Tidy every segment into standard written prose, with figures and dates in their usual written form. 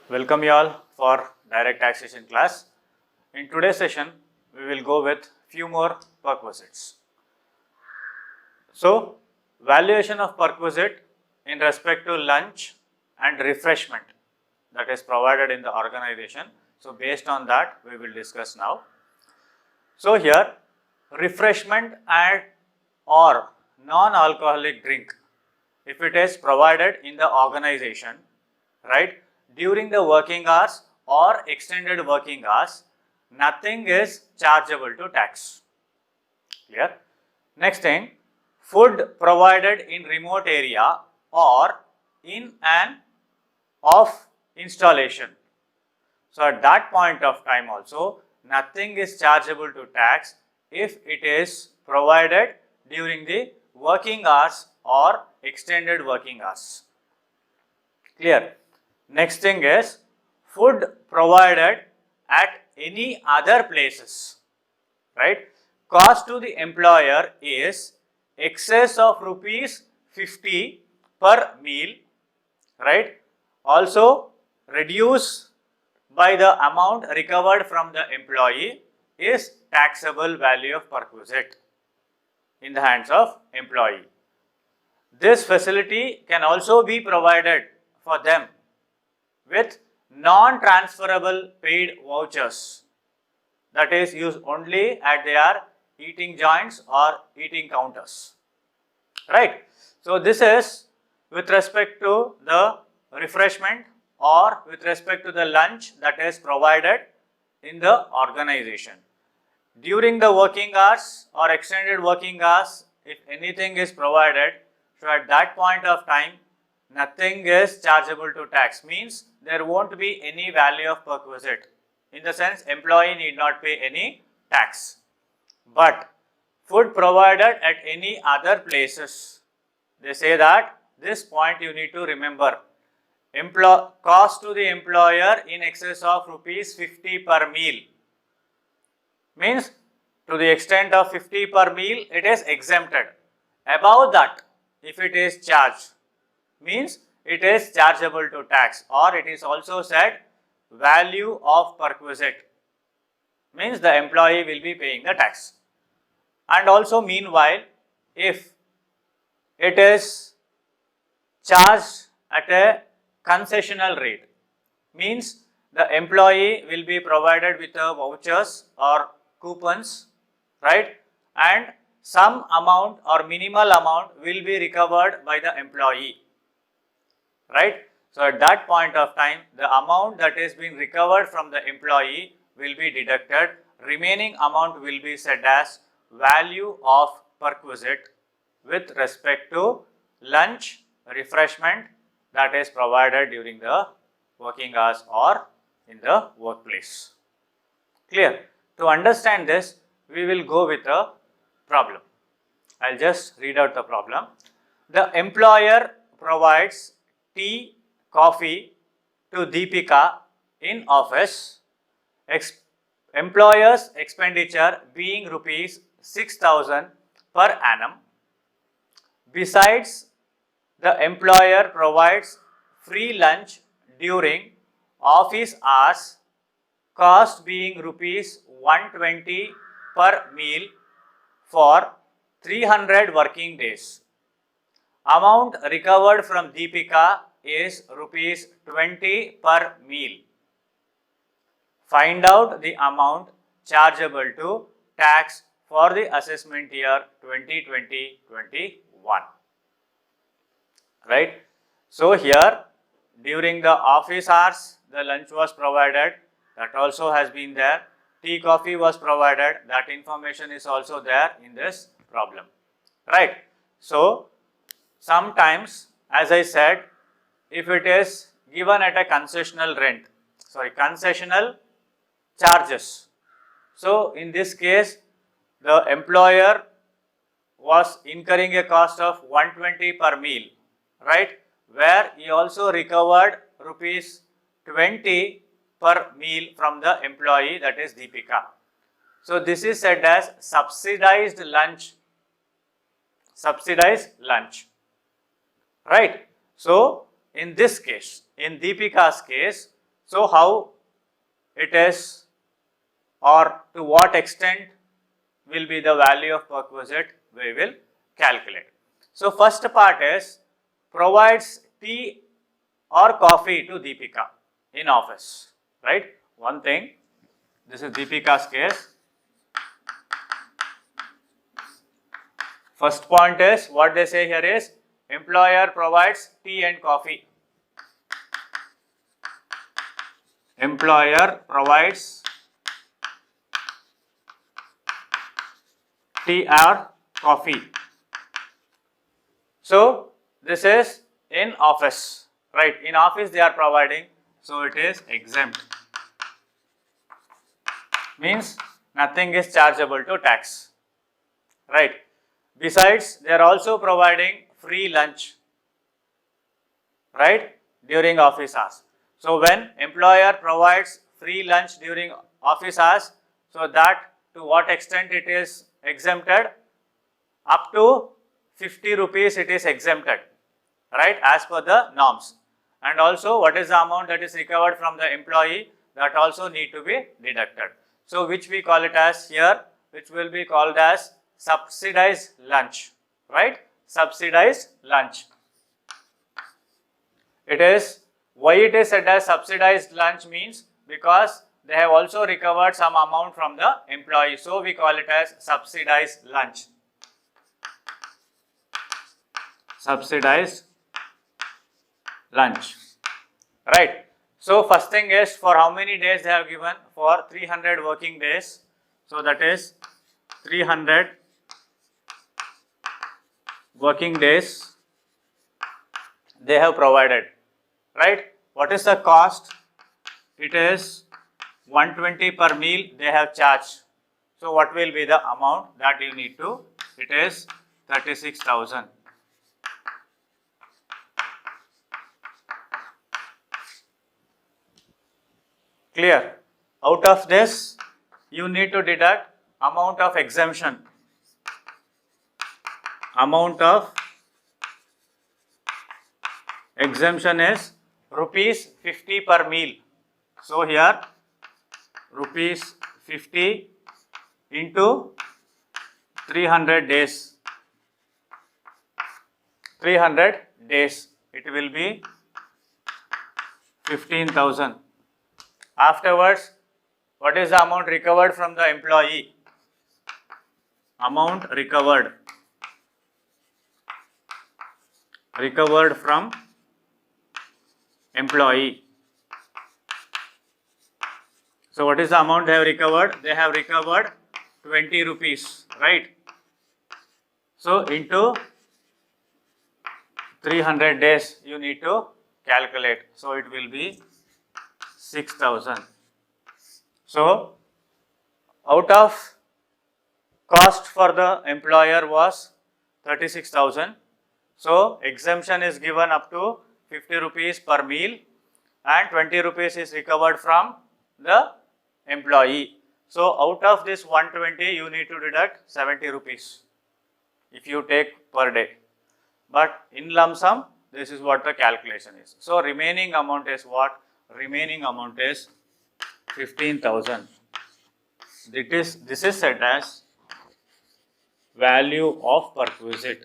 Welcome you all for direct taxation class. In today's session, we will go with few more perquisites. So, valuation of perquisite in respect to lunch and refreshment that is provided in the organization. So, based on that, we will discuss now. So, here refreshment and or non-alcoholic drink, if it is provided in the organization, right, during the working hours or extended working hours, nothing is chargeable to tax. Clear? Next thing, food provided in remote area or in an off installation. So at that point of time also, nothing is chargeable to tax if it is provided during the working hours or extended working hours. Clear? Next thing is food provided at any other places, right? Cost to the employer is excess of rupees 50 per meal, right? Also reduce by the amount recovered from the employee is taxable value of perquisite in the hands of employee. This facility can also be provided for them with non-transferable paid vouchers, that is used only at their eating joints or eating counters, right? So this is with respect to the refreshment or with respect to the lunch that is provided in the organization. During the working hours or extended working hours, if anything is provided, so at that point of time, nothing is chargeable to tax, means there won't be any value of perquisite. In the sense, employee need not pay any tax. But food provided at any other places, they say that this point you need to remember. Cost to the employer in excess of rupees 50 per meal, means to the extent of 50 per meal it is exempted. Above that, if it is charged, means it is chargeable to tax, or it is also said value of perquisite, means the employee will be paying the tax. And also meanwhile, if it is charged at a concessional rate, means the employee will be provided with a vouchers or coupons, right, and some amount or minimal amount will be recovered by the employee, right. So at that point of time, the amount that is being recovered from the employee will be deducted. Remaining amount will be said as value of perquisite with respect to lunch, refreshment that is provided during the working hours or in the workplace. Clear? To understand this, we will go with a problem. I'll just read out the problem. The employer provides tea, coffee to Deepika in office. Employer's expenditure being rupees 6,000 per annum. Besides, the employer provides free lunch during office hours, cost being rupees 120 per meal for 300 working days. Amount recovered from Deepika is rupees 20 per meal. Find out the amount chargeable to tax for the assessment year 2020-21. Right? So here during the office hours, the lunch was provided, that also has been there. Tea, coffee was provided, that information is also there in this problem, right. So sometimes, as I said, if it is given at a concessional charges, so in this case the employer was incurring a cost of 120 per meal, right, where he also recovered rupees 20 per meal from the employee, that is Deepika. So this is said as subsidized lunch, right. So in this case, in Deepika's case, So how it is, or to what extent will be the value of perquisite, we will calculate. So first part is provides tea or coffee to Deepika in office, right? One thing, this is Deepika's case. First point is, what they say here is, employer provides tea and coffee. Employer provides tea or coffee. So this is in office, right? In office they are providing, so it is exempt. Means nothing is chargeable to tax, right? Besides, they are also providing free lunch, right, during office hours. So when employer provides free lunch during office hours, so that to what extent it is exempted? Up to 50 rupees it is exempted, right, as per the norms. And also, what is the amount that is recovered from the employee, that also need to be deducted. So which we call it as here, which will be called as subsidized lunch, right? Subsidized lunch. It is, why it is said as subsidized lunch means because they have also recovered some amount from the employee. So we call it as subsidized lunch. Subsidized lunch, right? So first thing is, for how many days they have given? For 300 working days. So that is 300 working days they have provided, right? What is the cost? It is 120 per meal they have charged. So what will be the amount that you need to? It is 36,000. Clear? Out of this, you need to deduct amount of exemption. Amount of exemption is rupees 50 per meal. So here rupees 50 into 300 days. 300 days, it will be 15,000. Afterwards, what is the amount recovered from the employee? Amount recovered from employee. So what is the amount they have recovered? They have recovered 20 rupees, right? So into 300 days you need to calculate. So it will be 6,000. So out of cost for the employer was 36,000. So exemption is given up to 50 rupees per meal and 20 rupees is recovered from the employee. So out of this 120 you need to deduct 70 rupees if you take per day. But in lump sum, this is what the calculation is. So remaining amount is what? Remaining amount is 15,000. This is said as value of perquisite.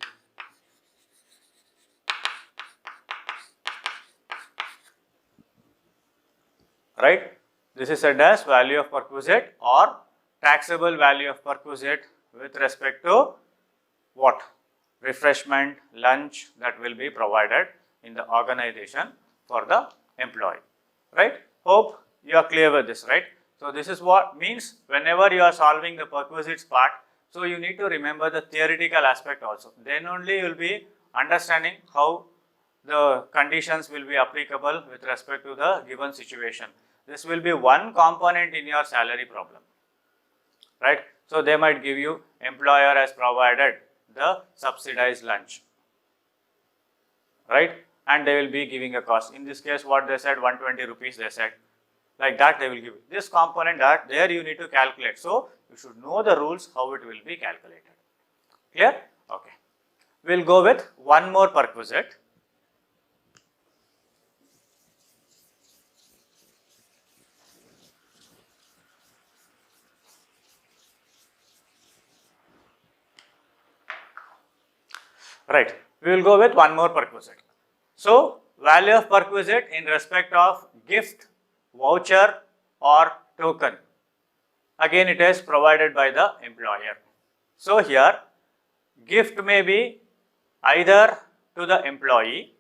Right? This is said as value of perquisite or taxable value of perquisite with respect to what? Refreshment, lunch that will be provided in the organization for the employee. Right? Hope you are clear with this, right? So this is what means whenever you are solving the perquisites part, so you need to remember the theoretical aspect also. Then only you will be understanding how the conditions will be applicable with respect to the given situation. This will be one component in your salary problem, right? So they might give you employer has provided the subsidized lunch, right? And they will be giving a cost. In this case, what they said, 120 rupees they said. Like that they will give you. This component that there you need to calculate. So you should know the rules how it will be calculated. Clear? Okay. We will go with one more perquisite. Right. We will go with one more perquisite. So, value of perquisite in respect of gift, voucher or token. Again, it is provided by the employer. So, here gift may be either to the employee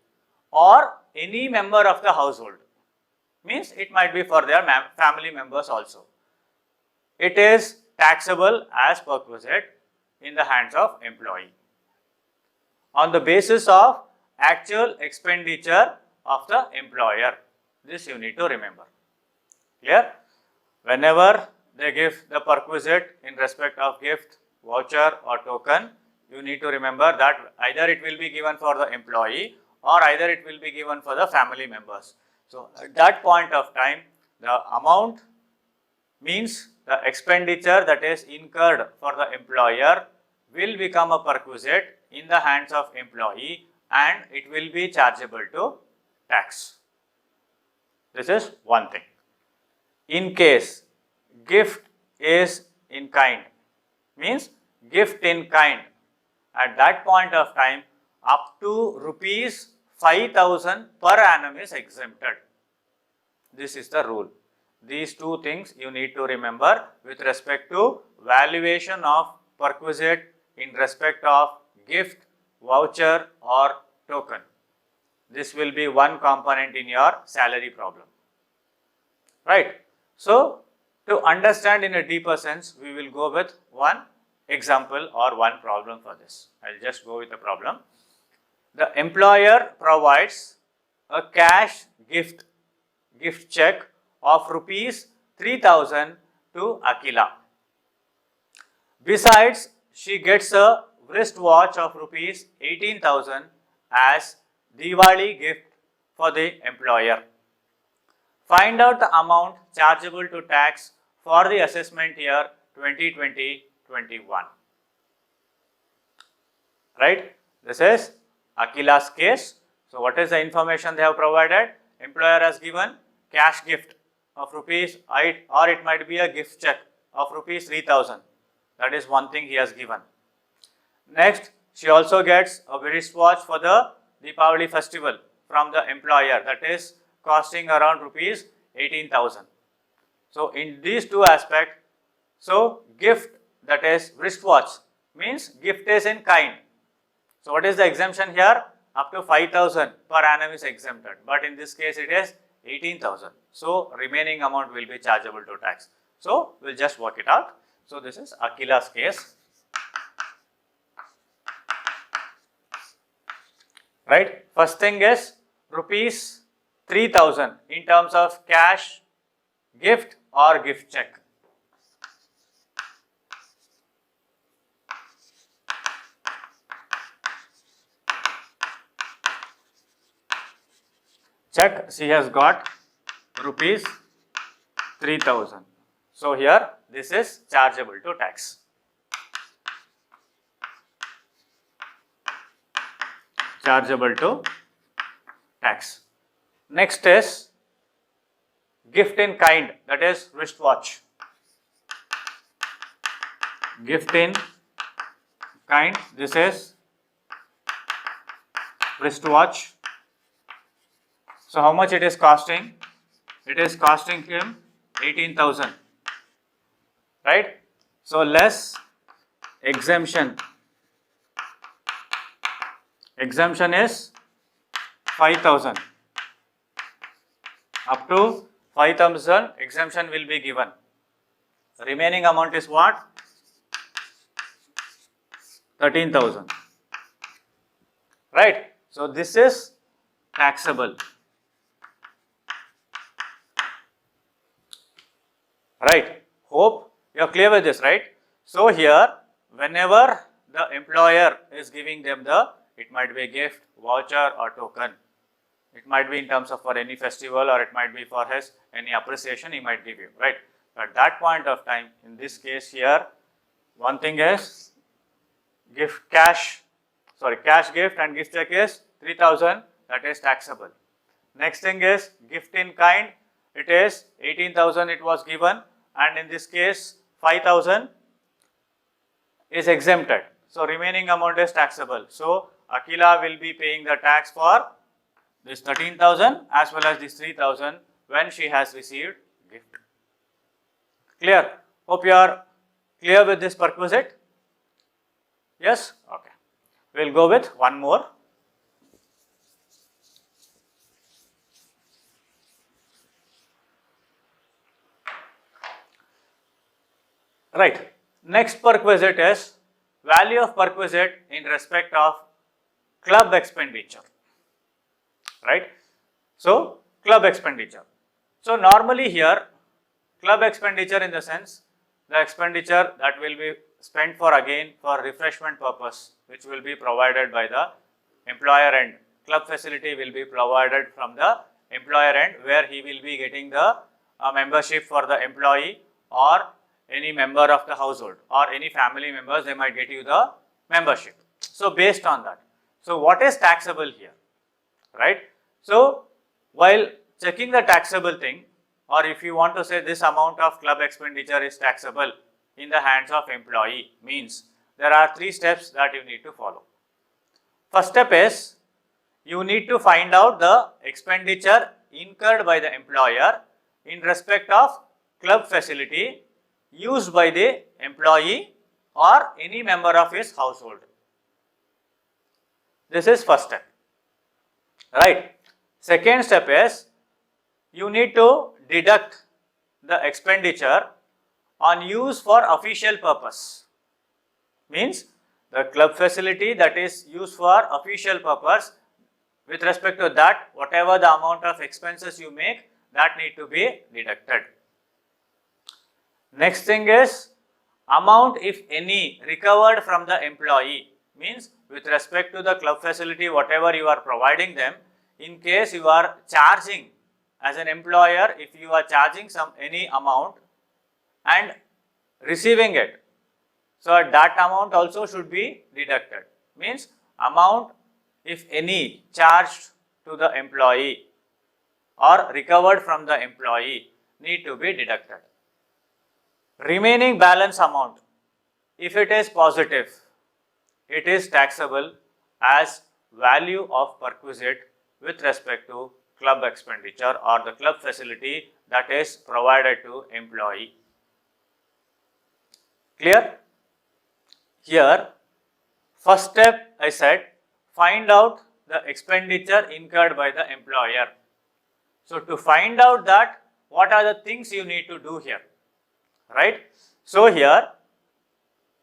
or any member of the household. Means it might be for their family members also. It is taxable as perquisite in the hands of employee on the basis of actual expenditure of the employer. This you need to remember. Clear? Whenever they give the perquisite in respect of gift, voucher or token, you need to remember that either it will be given for the employee or either it will be given for the family members. So, at that point of time, the amount means the expenditure that is incurred for the employer will become a perquisite in the hands of employee and it will be chargeable to tax. This is one thing. In case gift is in kind, means gift in kind, at that point of time up to rupees 5,000 per annum is exempted. This is the rule. These two things you need to remember with respect to valuation of perquisite in respect of gift, voucher or token. This will be one component in your salary problem. Right. So, to understand in a deeper sense, we will go with one example or one problem for this. I will just go with the problem. The employer provides a cash gift check of rupees 3,000 to Akila. Besides, she gets a wristwatch of rupees 18,000 as Diwali gift for the employer. Find out the amount chargeable to tax for the assessment year 2020-21. Right? This is Akila's case. So, what is the information they have provided? Employer has given cash gift of rupees 8 or it might be a gift check of rupees 3,000. That is one thing he has given. Next, she also gets a wristwatch for the Deepavali festival from the employer, that is costing around rupees 18,000. So, in these two aspects, so gift, that is wristwatch, means gift is in kind. So, what is the exemption here? Up to 5,000 per annum is exempted, but in this case it is 18,000. So, remaining amount will be chargeable to tax. So, we will just work it out. So, this is Akila's case. Right. First thing is rupees 3,000 in terms of cash, gift or gift check. Check, she has got rupees 3,000. So, here this is chargeable to tax. Chargeable to tax. Next is gift in kind, that is wristwatch. Gift in kind, this is wristwatch. So, how much it is costing? It is costing him 18,000, right? So, less exemption. Exemption is 5,000. Up to 5,000 exemption will be given. The remaining amount is what? 13,000. Right? So, this is taxable. Right? Hope you are clear with this, right? So, here whenever the employer is giving them it might be a gift, voucher or token. It might be in terms of for any festival or it might be for his any appreciation he might give you, right? At that point of time, in this case here, one thing is cash gift and gift check is 3,000, that is taxable. Next thing is gift in kind, it is 18,000 it was given and in this case 5,000 is exempted. So, remaining amount is taxable. So, Akila will be paying the tax for this 13,000 as well as this 3,000 when she has received gift. Clear? Hope you are clear with this perquisite? Yes? Okay. We will go with one more. Right. Next perquisite is value of perquisite in respect of club expenditure. Right. So, club expenditure. So, normally here club expenditure in the sense the expenditure that will be spent for again for refreshment purpose, which will be provided by the employer end. Club facility will be provided from the employer end, where he will be getting the membership for the employee or any member of the household or any family members, they might get you the membership. So, based on that. So, what is taxable here, right? So, while checking the taxable thing, or if you want to say this amount of club expenditure is taxable in the hands of employee, means there are 3 steps that you need to follow. First step is you need to find out the expenditure incurred by the employer in respect of club facility used by the employee or any member of his household. This is first step, right? Second step is you need to deduct the expenditure on use for official purpose. Means the club facility that is used for official purpose, with respect to that, whatever the amount of expenses you make, that need to be deducted. Next thing is amount, if any, recovered from the employee. Means with respect to the club facility, whatever you are providing them, in case you are charging as an employer, if you are charging any amount and receiving it, so that amount also should be deducted. Means amount, if any, charged to the employee or recovered from the employee need to be deducted. Remaining balance amount, if it is positive, it is taxable as value of perquisite with respect to club expenditure or the club facility that is provided to employee. Clear? Here, first step I said, find out the expenditure incurred by the employer. So, to find out that, what are the things you need to do here, right? So, here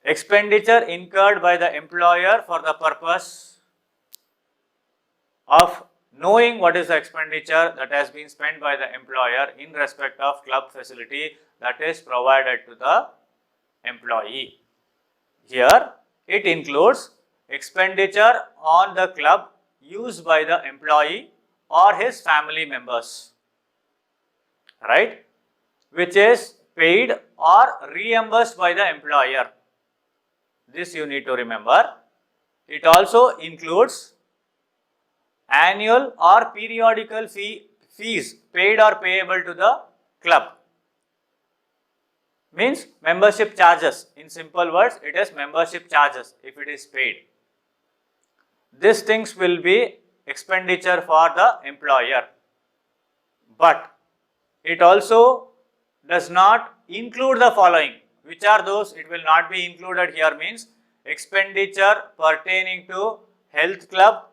expenditure incurred by the employer for the purpose of knowing what is the expenditure that has been spent by the employer in respect of club facility that is provided to the employee. Here it includes expenditure on the club used by the employee or his family members, right, which is paid or reimbursed by the employer. This you need to remember. It also includes annual or periodical fees paid or payable to the club. Means membership charges. In simple words, it is membership charges if it is paid. These things will be expenditure for the employer, but it also does not include the following. Which are those? It will not be included here. Means expenditure pertaining to health club,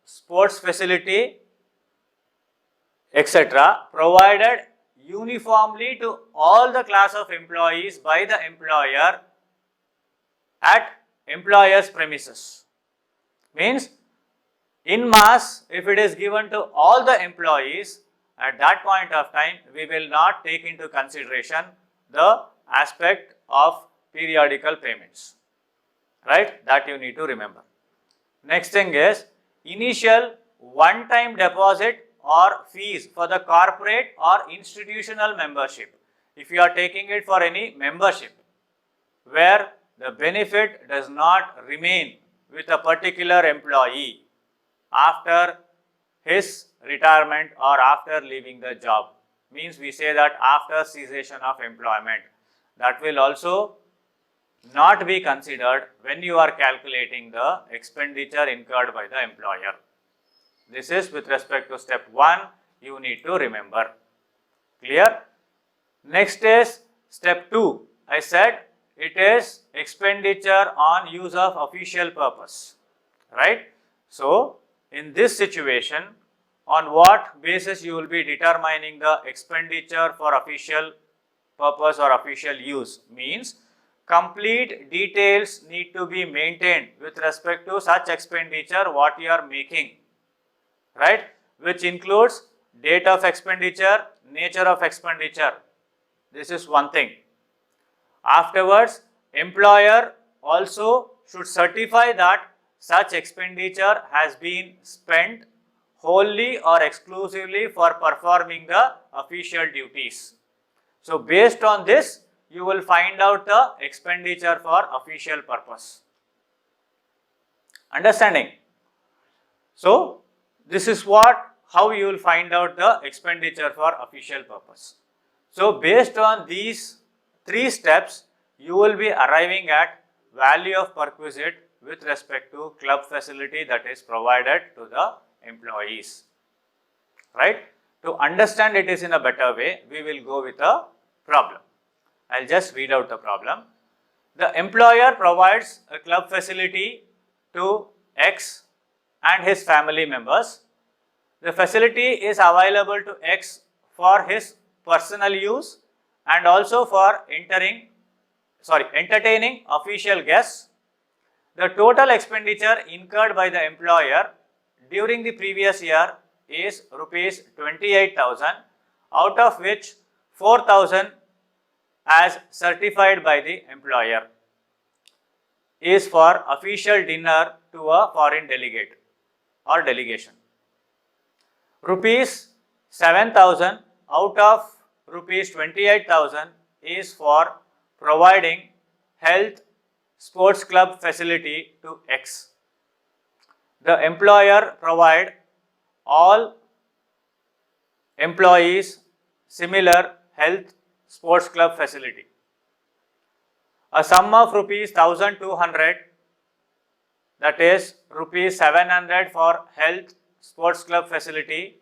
sports facility, etc. provided uniformly to all the class of employees by the employer at employer's premises. Means in mass, if it is given to all the employees, at that point of time we will not take into consideration the aspect of periodical payments, right? That you need to remember. Next thing is initial one-time deposit or fees for the corporate or institutional membership. If you are taking it for any membership where the benefit does not remain with a particular employee after his retirement or after leaving the job, means we say that after cessation of employment, that will also not be considered when you are calculating the expenditure incurred by the employer. This is with respect to step 1, you need to remember. Clear? Next is step 2. I said it is expenditure on use of official purpose, right? So, in this situation, on what basis you will be determining the expenditure for official purpose or official use? Means complete details need to be maintained with respect to such expenditure what you are making, right, which includes date of expenditure, nature of expenditure. This is one thing. Afterwards, employer also should certify that such expenditure has been spent wholly or exclusively for performing the official duties. So, based on this, you will find out the expenditure for official purpose. Understanding? So, this is how you will find out the expenditure for official purpose. So, based on these 3 steps, you will be arriving at value of perquisite with respect to club facility that is provided to the employees, right. To understand it is in a better way, we will go with a problem. I will just read out the problem. The employer provides a club facility to X and his family members. The facility is available to X for his personal use and also for entertaining official guests. The total expenditure incurred by the employer during the previous year is rupees 28,000, out of which 4,000 as certified by the employer is for official dinner to a foreign delegate or delegation. Rupees 7,000 out of rupees 28,000 is for providing health sports club facility to X. The employer provide all employees similar health sports club facility. A sum of rupees 1,200, that is rupees 700 for health sports club facility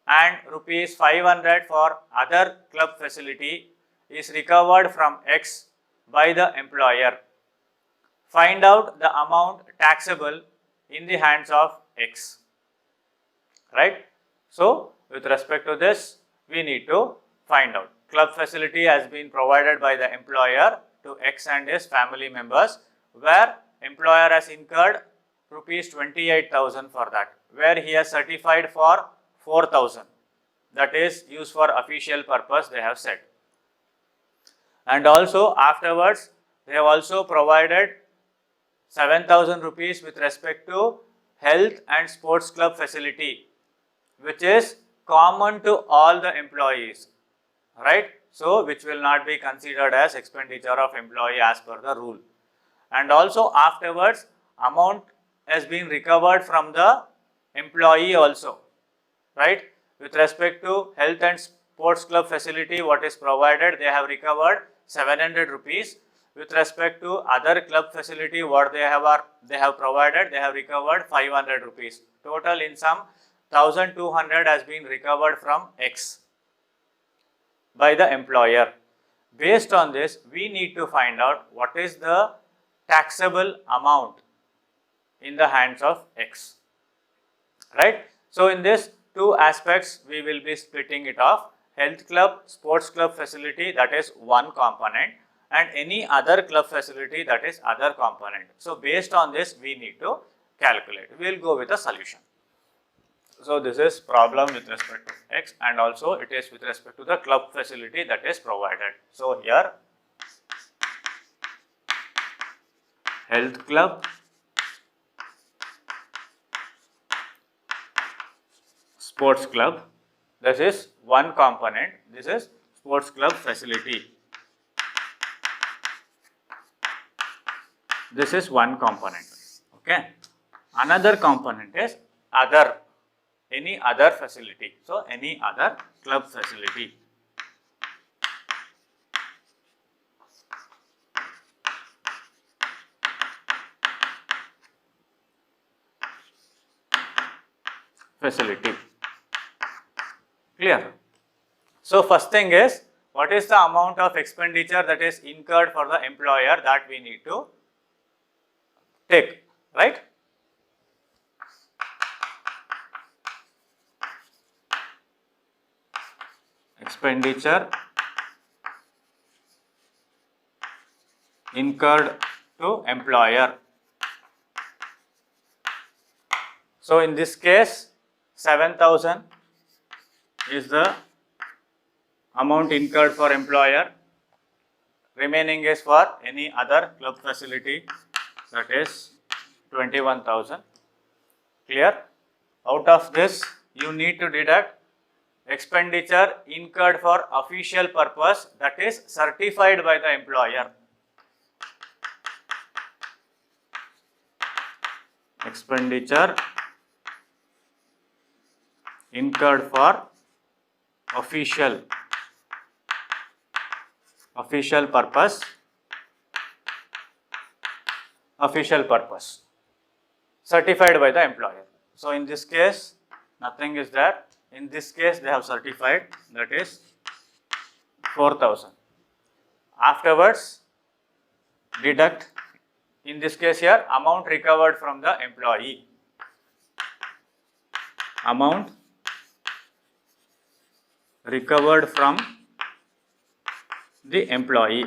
and rupees 500 for other club facility is recovered from X by the employer. Find out the amount taxable in the hands of X, right. So, with respect to this, we need to find out. Club facility has been provided by the employer to X and his family members, where employer has incurred rupees 28,000 for that, where he has certified for 4,000, that is used for official purpose they have said. And also afterwards they have also provided 7,000 rupees with respect to health and sports club facility, which is common to all the employees, right. So, which will not be considered as expenditure of employee as per the rule. And also afterwards amount has been recovered from the employee also, right. With respect to health and sports club facility, what is provided, they have recovered 700 rupees. With respect to other club facility, what they have provided, they have recovered 500 rupees. Total in sum 1,200 has been recovered from X by the employer. Based on this, we need to find out what is the taxable amount in the hands of X, right. So, in this 2 aspects, we will be splitting it off. Health club, sports club facility, that is one component, and any other club facility, that is other component. So, based on this, we need to calculate. We will go with a solution. So, this is problem with respect to X, and also it is with respect to the club facility that is provided. So, here health club, sports club, this is one component, this is sports club facility. This is one component, okay. Another component is other, any other facility. So, any other club facility. facility. Clear? So first thing is, what is the amount of expenditure that is incurred for the employer that we need to take, right? Expenditure incurred to employer. So in this case, 7,000 is the amount incurred for employer. Remaining is for any other club facility, that is 21,000. Clear? Out of this, you need to deduct expenditure incurred for official purpose, that is certified by the employer. Expenditure incurred for official purpose, certified by the employer. So in this case, nothing is there. In this case, they have certified, that is 4,000. Afterwards, deduct, in this case here, amount recovered from the employee. Amount recovered from the employee,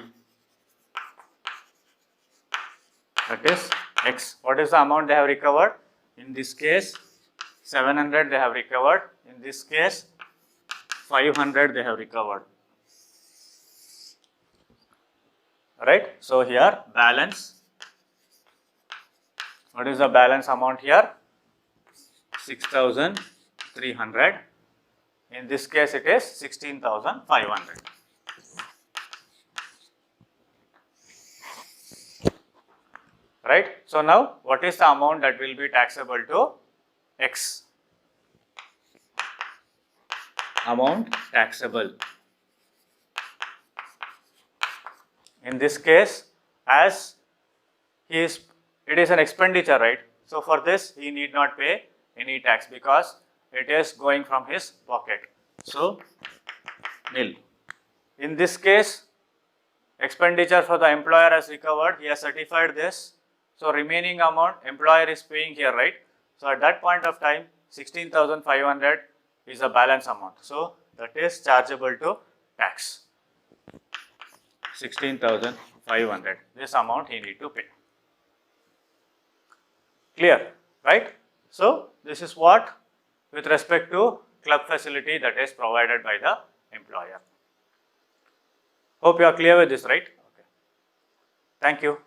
that is X. What is the amount they have recovered? In this case, 700 they have recovered. In this case, 500 they have recovered. Right? So here, balance. What is the balance amount here? 6,300. In this case, it is 16,500. Right? So now, what is the amount that will be taxable to X? Amount taxable. In this case, as it is an expenditure, right? So for this, he need not pay any tax because it is going from his pocket. So nil. In this case, expenditure for the employer has recovered. He has certified this. So remaining amount employer is paying here, right? So at that point of time, 16,500 is the balance amount. So that is chargeable to tax. 16,500. This amount he need to pay. Clear, right? So this is what with respect to club facility that is provided by the employer. Hope you are clear with this, right? Okay. Thank you.